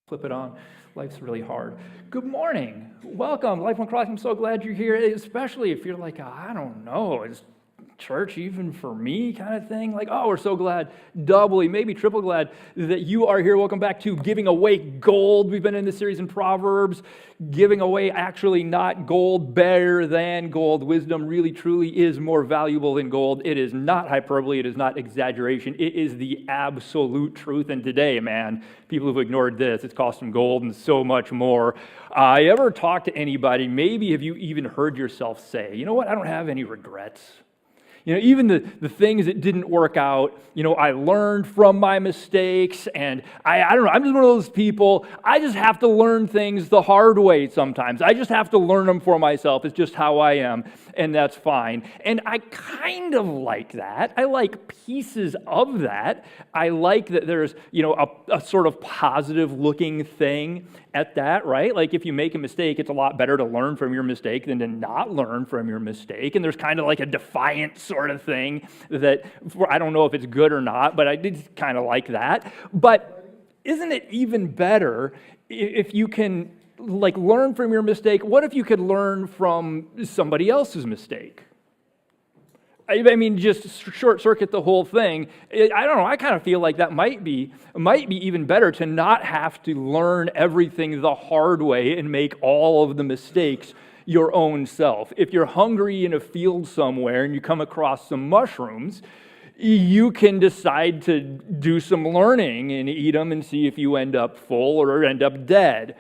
Flip it on. Life's really hard. Good morning. Welcome. Life on Cross. I'm so glad you're here, especially if you're like, I don't know, is church even for me kind of thing? Like, oh, we're so glad, doubly, maybe triple glad that you are here. Welcome back to Giving Away Gold. We've been in this series in Proverbs, giving away actually not gold, better than gold. Wisdom really, truly is more valuable than gold. It is not hyperbole. It is not exaggeration. It is the absolute truth. And today, man, people who've ignored this, it's cost them gold and so much more. You ever talk to anybody, maybe have you even heard yourself say, you know what, I don't have any regrets. You know, even the things that didn't work out, you know, I learned from my mistakes, and I don't know, I'm just one of those people, I just have to learn things the hard way sometimes. I just have to learn them for myself. It's just how I am, and that's fine. And I kind of like that. I like pieces of that. I like that there's, you know, a sort of positive-looking thing at that, right? Like if you make a mistake, it's a lot better to learn from your mistake than to not learn from your mistake. And there's kind of like a defiant sort of thing that, I don't know if it's good or not, but I did kind of like that. But isn't it even better if you can like learn from your mistake? What if you could learn from somebody else's mistake? I mean, just short circuit the whole thing. I don't know. I kind of feel like that might be even better to not have to learn everything the hard way and make all of the mistakes your own self. If you're hungry in a field somewhere and you come across some mushrooms, you can decide to do some learning and eat them and see if you end up full or end up dead.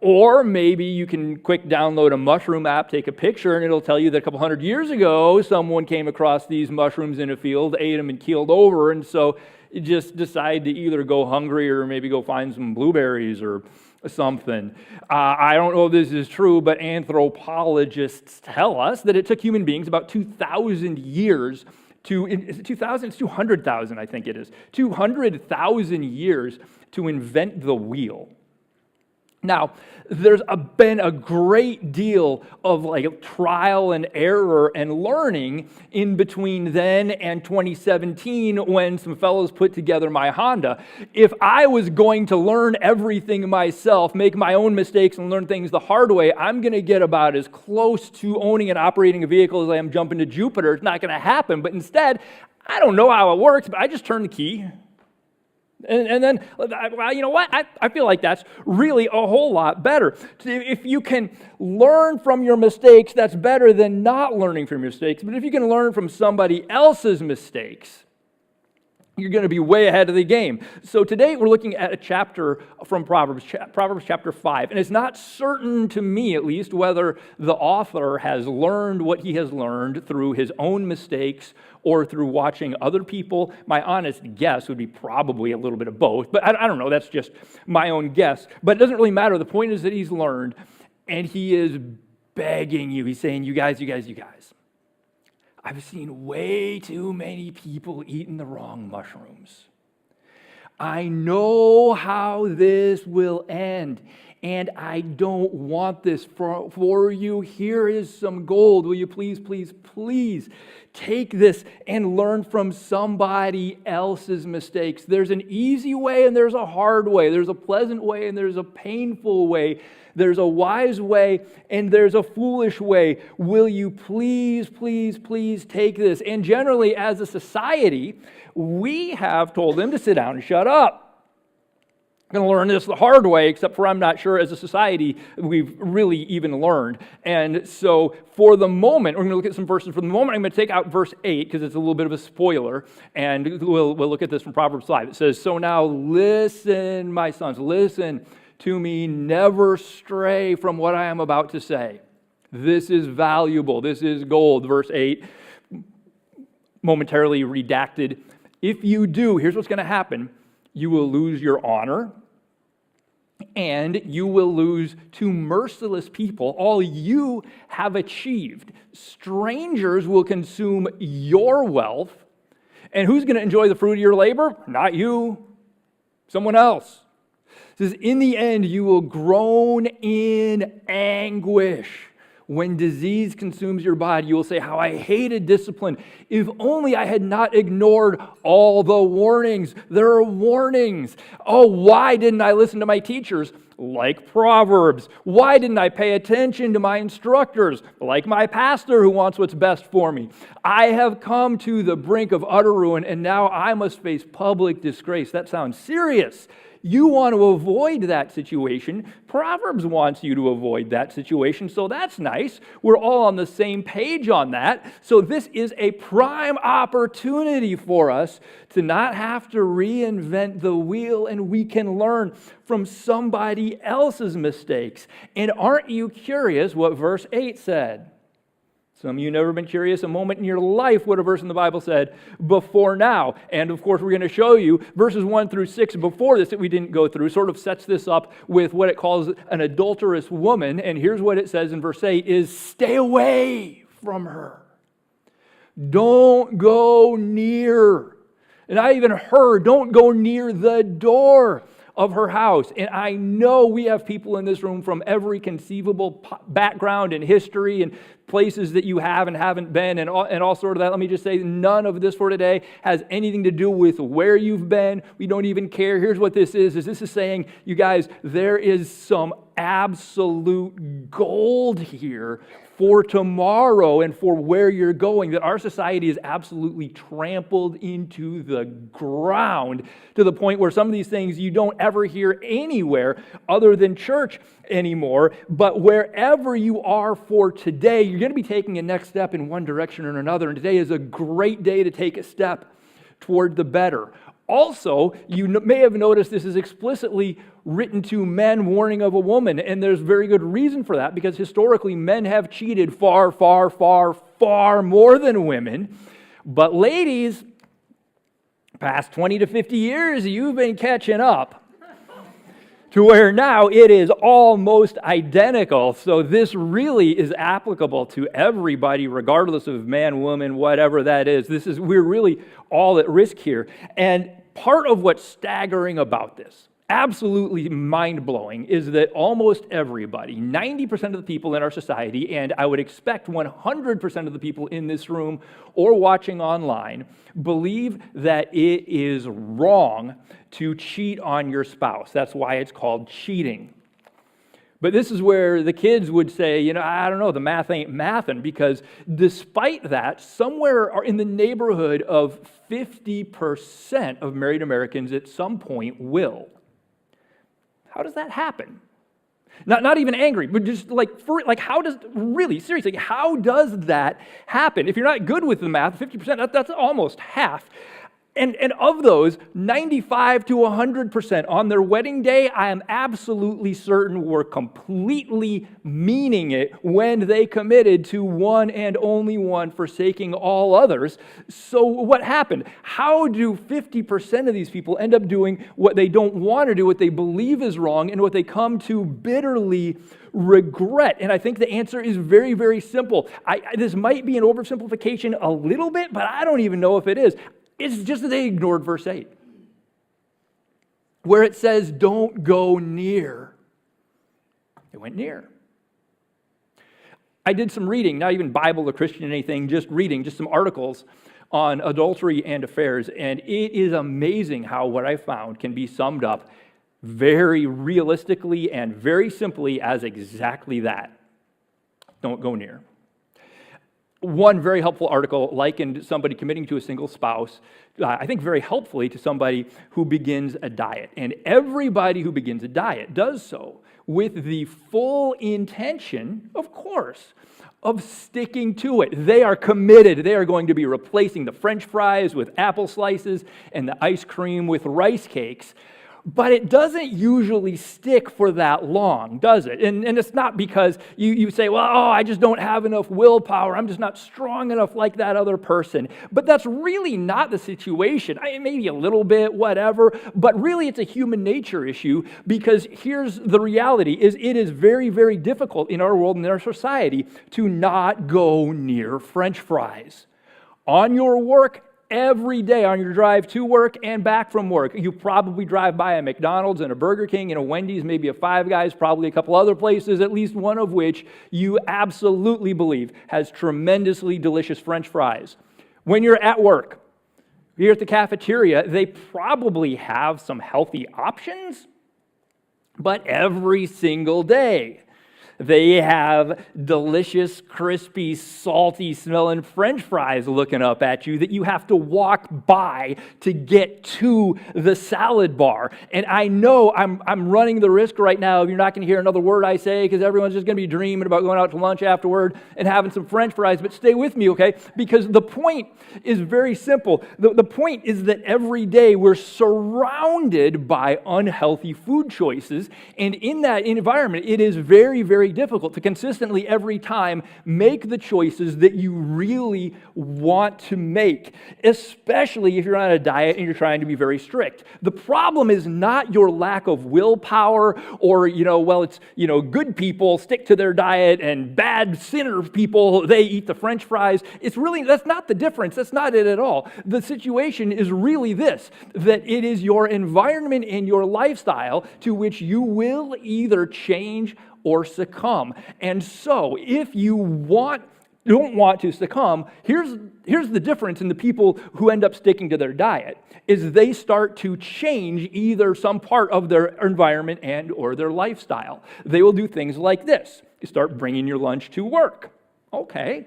Or maybe you can quick download a mushroom app, take a picture, and it'll tell you that a couple hundred years ago, someone came across these mushrooms in a field, ate them, and keeled over. And so you just decide to either go hungry or maybe go find some blueberries or something. I don't know if this is true, but anthropologists tell us that it took human beings about 2,000 years is it 2,000? It's 200,000, I think it is. 200,000 years to invent the wheel. Now, there's been a great deal of like trial and error and learning in between then and 2017 when some fellows put together my Honda. If I was going to learn everything myself, make my own mistakes and learn things the hard way, I'm going to get about as close to owning and operating a vehicle as I am jumping to Jupiter. It's not going to happen. But instead, I don't know how it works, but I just turn the key. And then, well, you know what? I feel like that's really a whole lot better. If you can learn from your mistakes, that's better than not learning from your mistakes. But if you can learn from somebody else's mistakes, you're going to be way ahead of the game. So today we're looking at a chapter from Proverbs chapter 5. And it's not certain to me, at least, whether the author has learned what he has learned through his own mistakes or through watching other people. My honest guess would be probably a little bit of both. But I don't know. That's just my own guess. But it doesn't really matter. The point is that he's learned, and he is begging you. He's saying, you guys. I've seen way too many people eating the wrong mushrooms. I know how this will end, and I don't want this for you. Here is some gold. Will you please take this and learn from somebody else's mistakes? There's an easy way and there's a hard way. There's a pleasant way and there's a painful way. There's a wise way and there's a foolish way. Will you please take this? And generally, as a society, we have told them to sit down and shut up. I'm going to learn this the hard way, except for I'm not sure as a society we've really even learned. And so for the moment, we're going to look at some verses. For the moment, I'm going to take out verse 8 because it's a little bit of a spoiler. And we'll look at this from Proverbs 5. It says, "So now listen, my sons, listen to me, never stray from what I am about to say. This is valuable. This is gold." Verse 8, momentarily redacted. "If you do, here's what's going to happen. You will lose your honor, and you will lose to merciless people all you have achieved. Strangers will consume your wealth, and who's going to enjoy the fruit of your labor? Not you, someone else." It says, "In the end, you will groan in anguish When disease consumes your body, you will say, how I hated discipline. If only I had not ignored all the warnings. There are warnings. Oh, why didn't I listen to my teachers? Like Proverbs. Why didn't I pay attention to my instructors? Like my pastor who wants what's best for me. I have come to the brink of utter ruin, and now I must face public disgrace. That sounds serious. You want to avoid that situation. Proverbs wants you to avoid that situation, so that's nice. We're all on the same page on that. So this is a prime opportunity for us to not have to reinvent the wheel, and we can learn from somebody else's mistakes. And aren't you curious what verse 8 said? Some of you never been curious a moment in your life what a verse in the Bible said before now. And of course, we're going to show you verses 1 through 6 before this that we didn't go through, sort of sets this up with what it calls an adulterous woman. And here's what it says in verse 8 is, stay away from her. Don't go near. And I even heard, don't go near the door of her house. And I know we have people in this room from every conceivable background and history and places that you have and haven't been and all sort of that. Let me just say, none of this for today has anything to do with where you've been. We don't even care. Here's what this is this is saying, you guys, there is some absolute gold here for tomorrow and for where you're going, that our society is absolutely trampled into the ground to the point where some of these things you don't ever hear anywhere other than church anymore. But wherever you are for today, you're going to be taking a next step in one direction or another. And today is a great day to take a step toward the better. Also, you may have noticed this is explicitly written to men warning of a woman, and there's very good reason for that, because historically men have cheated far, far, far, far more than women. But ladies, past 20 to 50 years, you've been catching up to where now it is almost identical. So this really is applicable to everybody, regardless of man, woman, whatever that is. We're really all at risk here. And part of what's staggering about this, absolutely mind-blowing, is that almost everybody, 90% of the people in our society, and I would expect 100% of the people in this room or watching online, believe that it is wrong to cheat on your spouse. That's why it's called cheating. But this is where the kids would say, I don't know, the math ain't mathin', because despite that, somewhere in the neighborhood of 50% of married Americans at some point will. How does that happen? Not even angry, but just seriously, how does that happen? If you're not good with the math, 50%, that's almost half. And of those, 95 to 100% on their wedding day, I am absolutely certain were completely meaning it when they committed to one and only one, forsaking all others. So what happened? How do 50% of these people end up doing what they don't want to do, what they believe is wrong, and what they come to bitterly regret? And I think the answer is very, very simple. This might be an oversimplification a little bit, but I don't even know if it is. It's just that they ignored verse 8, where it says, don't go near. They went near. I did some reading, not even Bible or Christian or anything, just reading, just some articles on adultery and affairs, and it is amazing how what I found can be summed up very realistically and very simply as exactly that. Don't go near. One very helpful article likened somebody committing to a single spouse, I think very helpfully, to somebody who begins a diet. And everybody who begins a diet does so with the full intention, of course, of sticking to it. They are committed. They are going to be replacing the French fries with apple slices and the ice cream with rice cakes. But it doesn't usually stick for that long, does it? And it's not because you say, I just don't have enough willpower. I'm just not strong enough like that other person. But that's really not the situation. Maybe a little bit, whatever. But really, it's a human nature issue, because here's the reality, is it is very, very difficult in our world and in our society to not go near French fries. On your work, every day on your drive to work and back from work. You probably drive by a McDonald's and a Burger King and a Wendy's, maybe a Five Guys, probably a couple other places, at least one of which you absolutely believe has tremendously delicious French fries. When you're at work, here at the cafeteria, they probably have some healthy options, but every single day, they have delicious, crispy, salty smelling French fries looking up at you that you have to walk by to get to the salad bar. And I know I'm running the risk right now. You're not going to hear another word I say because everyone's just going to be dreaming about going out to lunch afterward and having some French fries. But stay with me, okay? Because the point is very simple. The point is that every day we're surrounded by unhealthy food choices. And in that environment, it is very, very difficult to consistently every time make the choices that you really want to make, especially if you're on a diet and you're trying to be very strict. The problem is not your lack of willpower or, it's good people stick to their diet and bad sinner people, they eat the French fries. That's not the difference. That's not it at all. The situation is really this, that it is your environment and your lifestyle to which you will either change or succumb. And so, if you don't want to succumb, here's the difference in the people who end up sticking to their diet, is they start to change either some part of their environment and or their lifestyle. They will do things like this. You start bringing your lunch to work. Okay.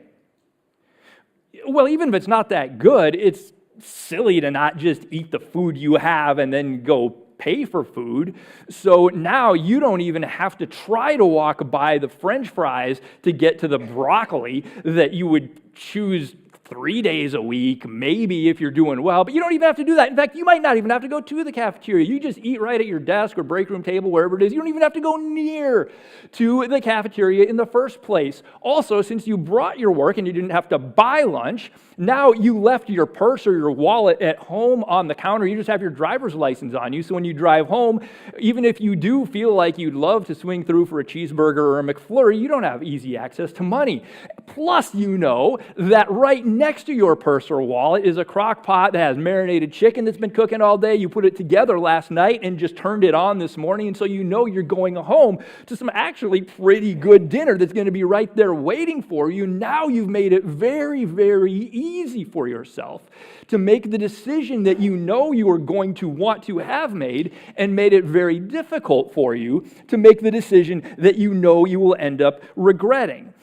Well, even if it's not that good, it's silly to not just eat the food you have and then go pay for food. So now you don't even have to try to walk by the French fries to get to the broccoli that you would choose 3 days a week, maybe if you're doing well, but you don't even have to do that. In fact, you might not even have to go to the cafeteria. You just eat right at your desk or break room table, wherever it is. You don't even have to go near to the cafeteria in the first place. Also, since you brought your work and you didn't have to buy lunch, now you left your purse or your wallet at home on the counter. You just have your driver's license on you. So when you drive home, even if you do feel like you'd love to swing through for a cheeseburger or a McFlurry, you don't have easy access to money. Plus, you know that right next to your purse or wallet is a crock pot that has marinated chicken that's been cooking all day. You put it together last night and just turned it on this morning. And so you know you're going home to some actually pretty good dinner that's going to be right there waiting for you. Now you've made it very, very easy for yourself to make the decision that you know you are going to want to have made, and made it very difficult for you to make the decision that you know you will end up regretting.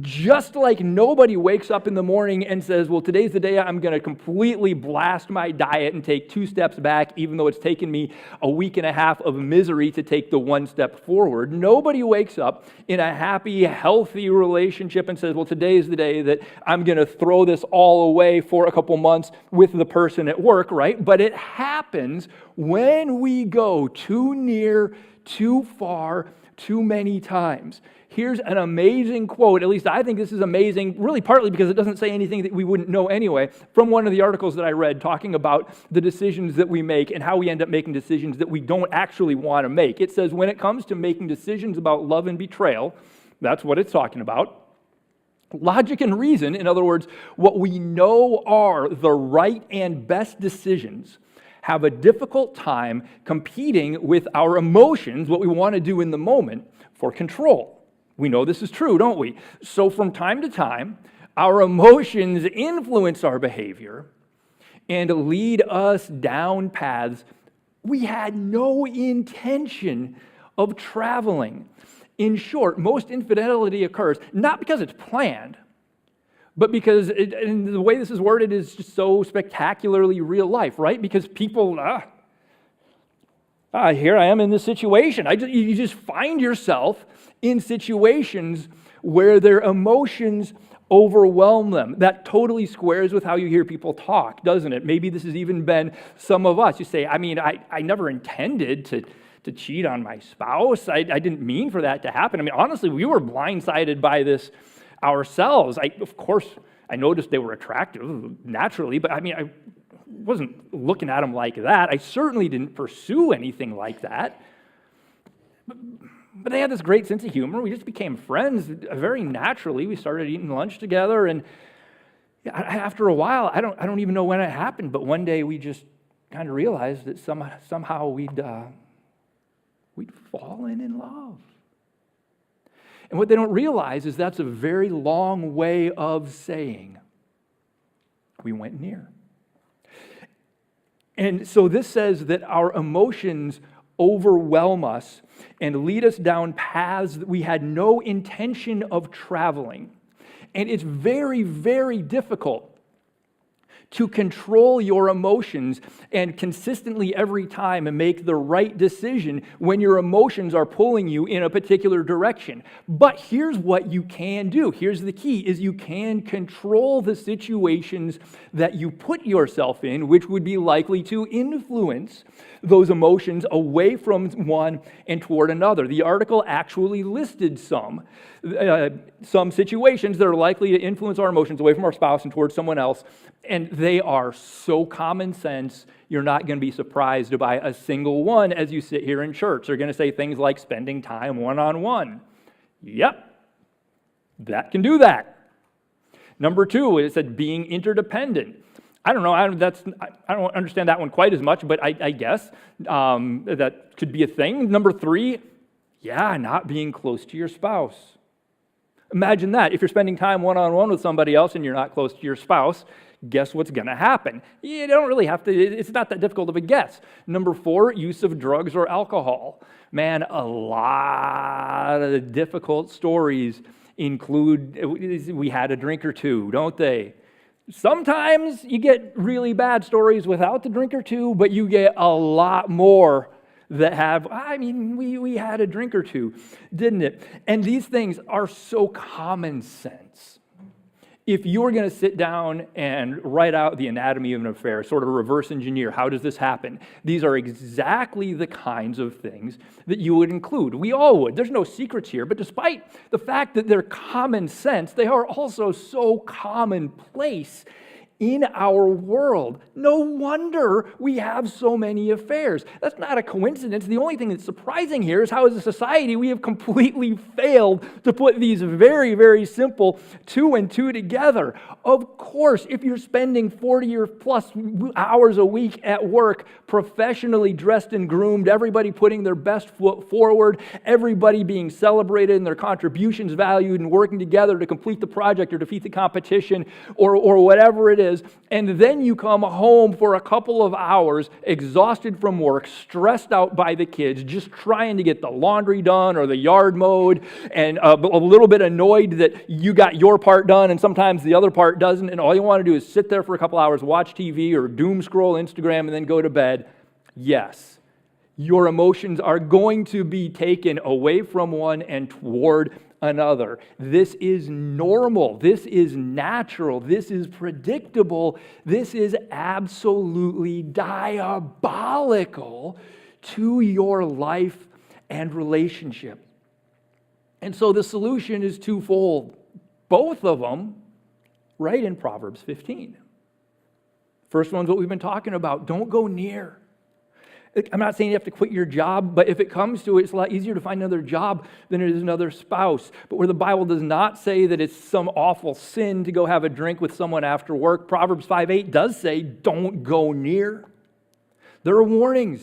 Just like nobody wakes up in the morning and says, well, today's the day I'm going to completely blast my diet and take 2 steps back, even though it's taken me a week and a half of misery to take the 1 step forward. Nobody wakes up in a happy, healthy relationship and says, well, today's the day that I'm going to throw this all away for a couple months with the person at work, right? But it happens when we go too near, too far, too many times. Here's an amazing quote, at least I think this is amazing, really partly because it doesn't say anything that we wouldn't know anyway, from one of the articles that I read talking about the decisions that we make and how we end up making decisions that we don't actually want to make. It says, when it comes to making decisions about love and betrayal, that's what it's talking about, logic and reason, in other words, what we know are the right and best decisions, have a difficult time competing with our emotions, what we want to do in the moment, for control. We know this is true, don't we? So from time to time, our emotions influence our behavior and lead us down paths we had no intention of traveling. In short, most infidelity occurs not because it's planned, but because and the way this is worded is just so spectacularly real life, right? Because people, here I am in this situation. You just find yourself in situations where their emotions overwhelm them. That totally squares with how you hear people talk, doesn't it? Maybe this has even been some of us. You say, I never intended to cheat on my spouse. I didn't mean for that to happen. Honestly, we were blindsided by this ourselves. Of course, I noticed they were attractive, naturally, but I wasn't looking at them like that. I certainly didn't pursue anything like that. But they had this great sense of humor. We just became friends very naturally. We started eating lunch together, and After a while, I don't even know when it happened, but one day we just kind of realized that somehow we'd fallen in love. And what they don't realize is that's a very long way of saying we went near. And so this says that our emotions overwhelm us and lead us down paths that we had no intention of traveling. And it's very, very difficult to control your emotions and consistently every time and make the right decision when your emotions are pulling you in a particular direction. But here's what you can do. Here's the key, is you can control the situations that you put yourself in, which would be likely to influence those emotions away from one and toward another. The article actually listed some situations that are likely to influence our emotions away from our spouse and towards someone else, and they are so common sense, you're not going to be surprised by a single one as you sit here in church. They're going to say things like spending time one-on-one. Yep, that can do that. Number 2, it said being interdependent. I don't know, I don't understand that one quite as much, but I guess that could be a thing. Number 3, not being close to your spouse. Imagine that. If you're spending time one-on-one with somebody else and you're not close to your spouse, guess what's going to happen? You don't really have to, it's not that difficult of a guess. Number 4, use of drugs or alcohol. Man, a lot of the difficult stories include, we had a drink or two, don't they? Sometimes you get really bad stories without the drink or two, but you get a lot more that have, we had a drink or two, didn't it? And these things are so common sense. If you're going to sit down and write out the anatomy of an affair, sort of a reverse engineer, how does this happen? These are exactly the kinds of things that you would include. We all would. There's no secrets here, but despite the fact that they're common sense, they are also so commonplace in our world. No wonder we have so many affairs. That's not a coincidence. The only thing that's surprising here is how, as a society, we have completely failed to put these very, very simple 2 and 2 together. Of course, if you're spending 40 or plus hours a week at work, professionally dressed and groomed, everybody putting their best foot forward, everybody being celebrated and their contributions valued and working together to complete the project or defeat the competition or whatever it is, and then you come home for a couple of hours, exhausted from work, stressed out by the kids, just trying to get the laundry done or the yard mowed, and a little bit annoyed that you got your part done and sometimes the other part doesn't, and all you want to do is sit there for a couple hours, watch TV or doom scroll Instagram and then go to bed. Yes, your emotions are going to be taken away from one and toward another. This is normal. This is natural. This is predictable. This is absolutely diabolical to your life and relationship. And so the solution is twofold. Both of them right in Proverbs 15. First one's what we've been talking about. Don't go near. I'm not saying you have to quit your job, but if it comes to it, it's a lot easier to find another job than it is another spouse. But where the Bible does not say that it's some awful sin to go have a drink with someone after work, Proverbs 5:8 does say, don't go near. There are warnings.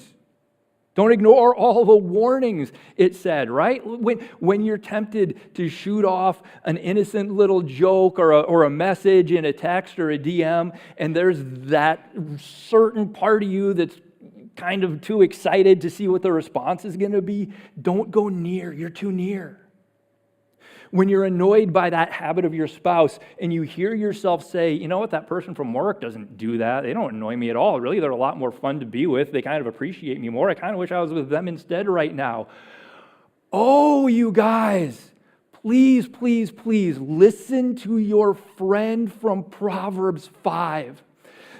Don't ignore all the warnings, it said, right? When you're tempted to shoot off an innocent little joke or a message in a text or a DM, and there's that certain part of you that's kind of too excited to see what the response is going to be, don't go near. You're too near. When you're annoyed by that habit of your spouse and you hear yourself say, you know what, that person from work doesn't do that. They don't annoy me at all. Really, they're a lot more fun to be with. They kind of appreciate me more. I kind of wish I was with them instead right now. Oh, you guys, please, please, please listen to your friend from Proverbs 5.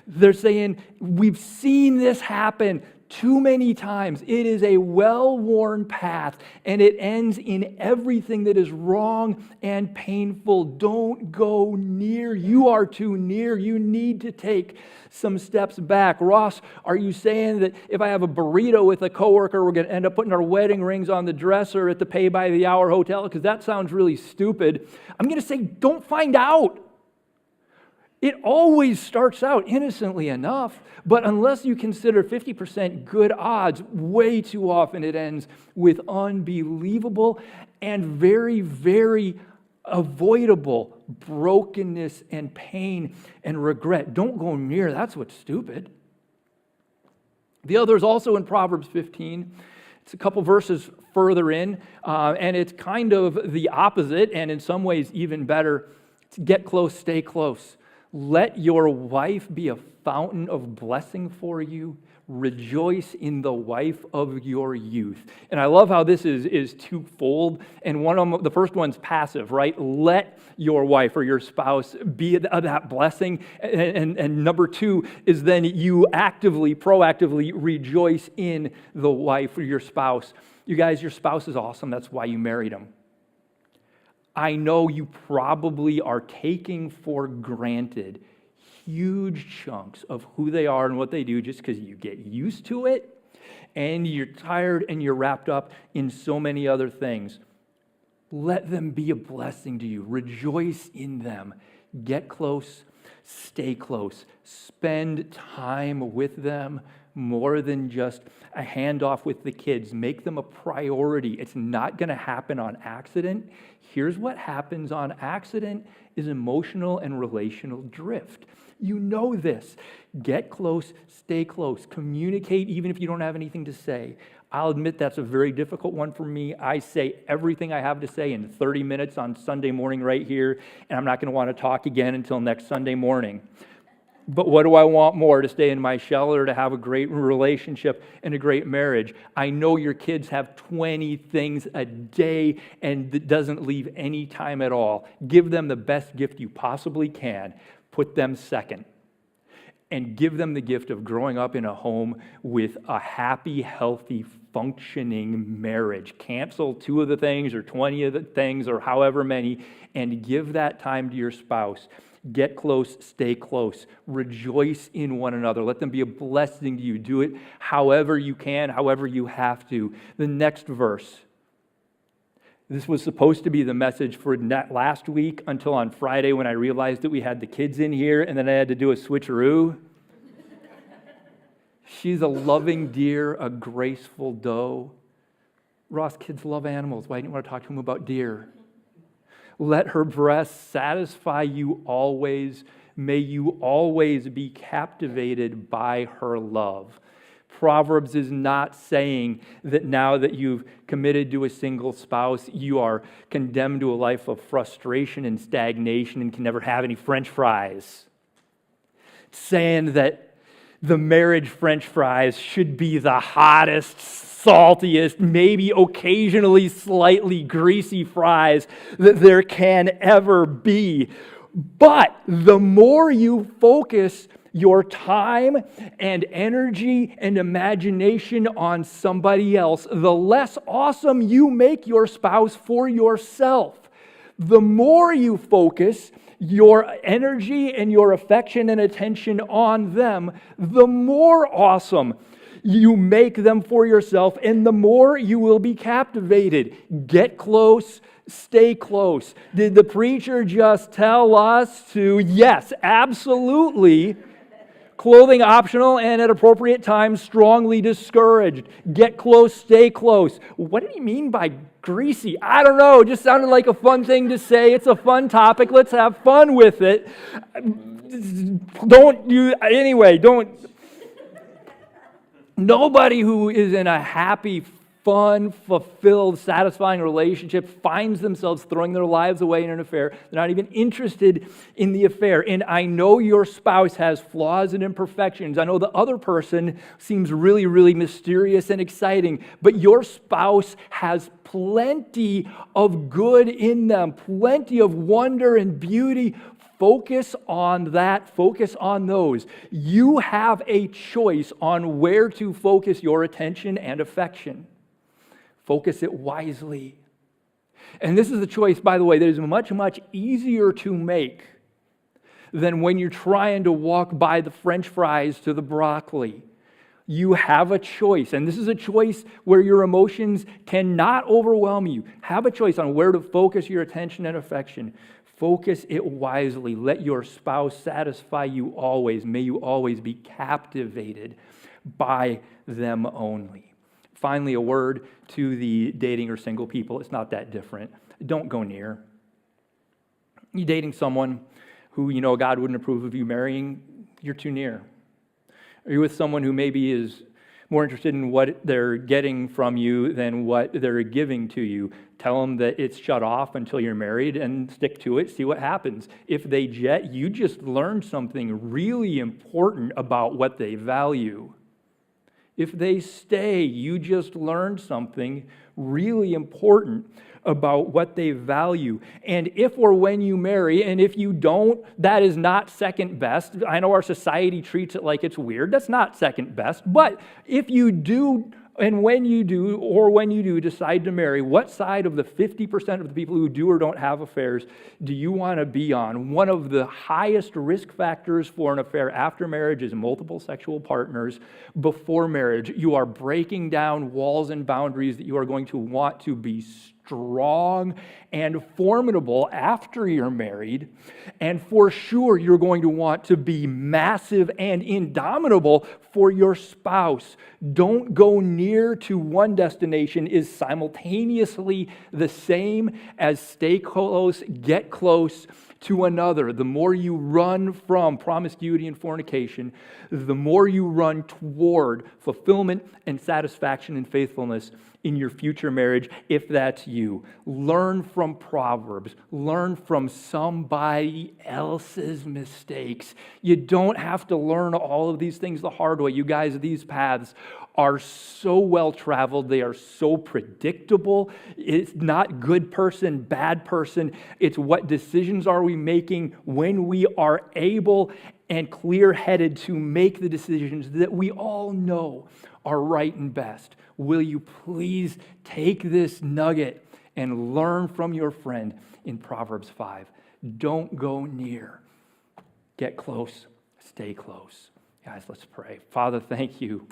They're saying, we've seen this happen too many times. It is a well-worn path, and it ends in everything that is wrong and painful. Don't go near. You are too near. You need to take some steps back. Ross, are you saying that if I have a burrito with a coworker, we're going to end up putting our wedding rings on the dresser at the pay-by-the-hour hotel? Because that sounds really stupid. I'm going to say, don't find out. It always starts out innocently enough, but unless you consider 50% good odds, way too often it ends with unbelievable and very, very avoidable brokenness and pain and regret. Don't go near, that's what's stupid. The other is also in Proverbs 15. It's a couple verses further in, and it's kind of the opposite, and in some ways even better. It's get close, stay close. Let your wife be a fountain of blessing for you. Rejoice in the wife of your youth. And I love how this is twofold. And the first one's passive, right? Let your wife or your spouse be that blessing. And number two is then you proactively rejoice in the wife or your spouse. You guys, your spouse is awesome. That's why you married him. I know you probably are taking for granted huge chunks of who they are and what they do just because you get used to it and you're tired and you're wrapped up in so many other things. Let them be a blessing to you. Rejoice in them. Get close, stay close. Spend time with them more than just a handoff with the kids. Make them a priority. It's not going to happen on accident. Here's what happens on accident is emotional and relational drift. You know this. Get close, stay close. Communicate even if you don't have anything to say. I'll admit that's a very difficult one for me. I say everything I have to say in 30 minutes on Sunday morning right here, and I'm not going to want to talk again until next Sunday morning. But what do I want more? To stay in my shell or to have a great relationship and a great marriage? I know your kids have 20 things a day and it doesn't leave any time at all. Give them the best gift you possibly can. Put them second. And give them the gift of growing up in a home with a happy, healthy, functioning marriage. Cancel 2 of the things or 20 of the things or however many and give that time to your spouse. Get close, stay close. Rejoice in one another. Let them be a blessing to you. Do it however you can, however you have to. The next verse. This was supposed to be the message for last week until on Friday when I realized that we had the kids in here and then I had to do a switcheroo. She's a loving deer, a graceful doe. Ross, kids love animals. Why didn't you want to talk to them about deer? Let her breast satisfy you always. May you always be captivated by her love. Proverbs is not saying that now that you've committed to a single spouse, you are condemned to a life of frustration and stagnation and can never have any French fries. It's saying that the marriage French fries should be the hottest, saltiest, maybe occasionally slightly greasy fries that there can ever be. But the more you focus your time and energy and imagination on somebody else, the less awesome you make your spouse for yourself. The more you focus your energy and your affection and attention on them, the more awesome you make them for yourself, and the more you will be captivated. Get close, stay close. Did the preacher just tell us to? Yes, absolutely. Clothing optional and at appropriate times strongly discouraged. Get close, stay close. What did he mean by greasy? I don't know. It just sounded like a fun thing to say. It's a fun topic. Let's have fun with it. Nobody who is in a happy, fun, fulfilled, satisfying relationship finds themselves throwing their lives away in an affair. They're not even interested in the affair. And I know your spouse has flaws and imperfections. I know the other person seems really, really mysterious and exciting. But your spouse has plenty of good in them, plenty of wonder and beauty. Focus on that. Focus on those. You have a choice on where to focus your attention and affection. Focus it wisely. And this is a choice, by the way, that is much, much easier to make than when you're trying to walk by the French fries to the broccoli. You have a choice, and this is a choice where your emotions cannot overwhelm you. Have a choice on where to focus your attention and affection. Focus it wisely. Let your spouse satisfy you always. May you always be captivated by them only. Finally, a word to the dating or single people. It's not that different. Don't go near. You dating someone who you know God wouldn't approve of you marrying, you're too near. Are you with someone who maybe is more interested in what they're getting from you than what they're giving to you? Tell them that it's shut off until you're married and stick to it, see what happens. If they jet, you just learned something really important about what they value. If they stay, you just learned something really important about what they value. And if or when you marry, and if you don't, that is not second best. I know our society treats it like it's weird. That's not second best. But if you do, and when you do decide to marry, what side of the 50% of the people who do or don't have affairs do you want to be on? One of the highest risk factors for an affair after marriage is multiple sexual partners. Before marriage, you are breaking down walls and boundaries that you are going to want to be strong and formidable after you're married. And for sure, you're going to want to be massive and indomitable for your spouse. Don't go near to one destination is simultaneously the same as stay close, get close to another. The more you run from promiscuity and fornication, the more you run toward fulfillment and satisfaction and faithfulness in your future marriage, if that's you. Learn from Proverbs. Learn from somebody else's mistakes. You don't have to learn all of these things the hard way. You guys, these paths are so well traveled. They are so predictable. It's not good person, bad person. It's what decisions are we making when we are able and clear-headed to make the decisions that we all know are right and best. Will you please take this nugget and learn from your friend in Proverbs 5? Don't go near. Get close. Stay close. Guys, let's pray. Father, thank you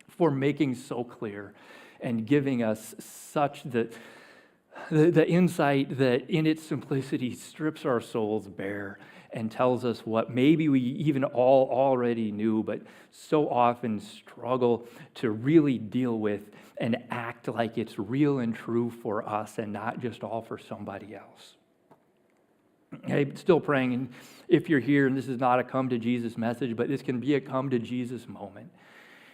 for making so clear and giving us such the insight that in its simplicity strips our souls bare and tells us what maybe we even all already knew, but so often struggle to really deal with and act like it's real and true for us and not just all for somebody else. Hey, still praying, and if you're here, and this is not a come to Jesus message, but this can be a come to Jesus moment.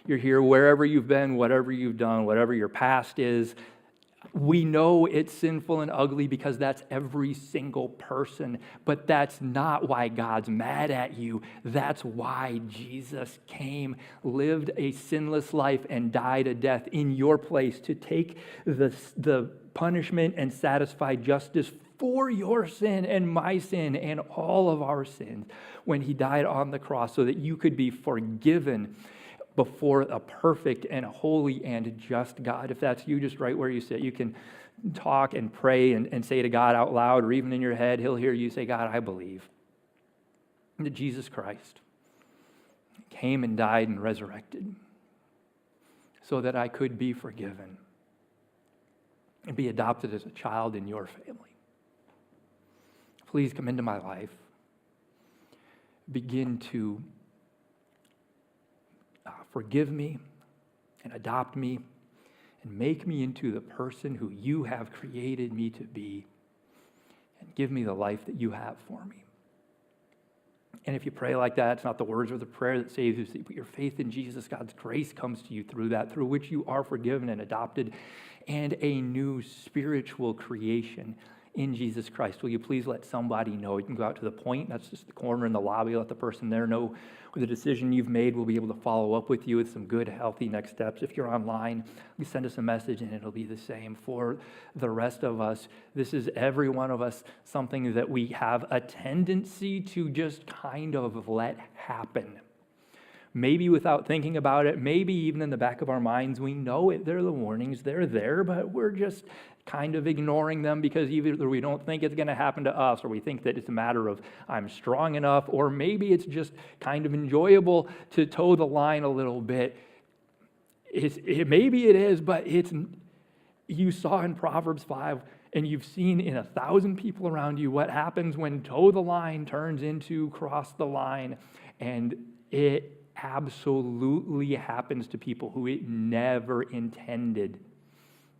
You're here wherever you've been, whatever you've done, whatever your past is. We know it's sinful and ugly because that's every single person, but that's not why God's mad at you. That's why Jesus came, lived a sinless life, and died a death in your place to take the punishment and satisfy justice for your sin and my sin and all of our sins when he died on the cross so that you could be forgiven before a perfect and holy and just God. If that's you, just right where you sit, you can talk and pray and say to God out loud, or even in your head, he'll hear you say, God, I believe that Jesus Christ came and died and resurrected so that I could be forgiven and be adopted as a child in your family. Please come into my life. Begin to forgive me and adopt me and make me into the person who you have created me to be, and give me the life that you have for me. And if you pray like that, it's not the words or the prayer that saves you. So you put your faith in Jesus. God's grace comes to you through that, through which you are forgiven and adopted, and a new spiritual creation in Jesus Christ. Will you please let somebody know? You can go out to the point. That's just the corner in the lobby. Let the person there know the decision you've made. We'll be able to follow up with you with some good, healthy next steps. If you're online, you send us a message and it'll be the same. For the rest of us, this is every one of us something that we have a tendency to just kind of let happen. Maybe without thinking about it, maybe even in the back of our minds, we know it. They're the warnings, they're there, but we're just kind of ignoring them because either we don't think it's going to happen to us, or we think that it's a matter of I'm strong enough, or maybe it's just kind of enjoyable to toe the line a little bit. Maybe it is, but you saw in Proverbs 5, And you've seen in 1,000 people around you what happens when toe the line turns into cross the line. And it absolutely happens to people who it never intended.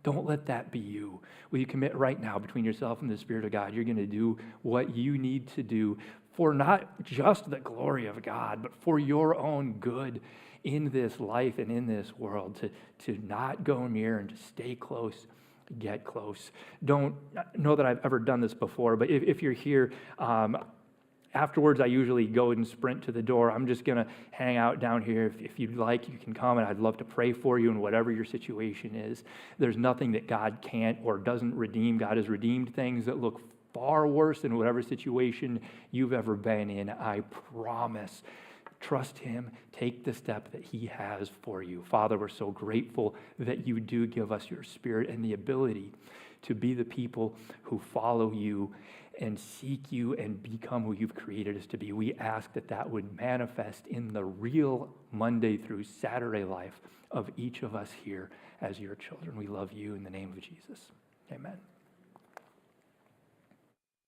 Don't let that be you. Will you commit right now between yourself and the Spirit of God? You're going to do what you need to do for not just the glory of God, but for your own good in this life and in this world, to not go near and to stay close, get close. Don't know that I've ever done this before, but if you're here, afterwards, I usually go and sprint to the door. I'm just going to hang out down here. If you'd like, you can come, and I'd love to pray for you in whatever your situation is. There's nothing that God can't or doesn't redeem. God has redeemed things that look far worse than whatever situation you've ever been in. I promise. Trust him. Take the step that he has for you. Father, we're so grateful that you do give us your Spirit and the ability to be the people who follow you and seek you and become who you've created us to be. We ask that that would manifest in the real Monday through Saturday life of each of us here as your children. We love you in the name of Jesus. Amen.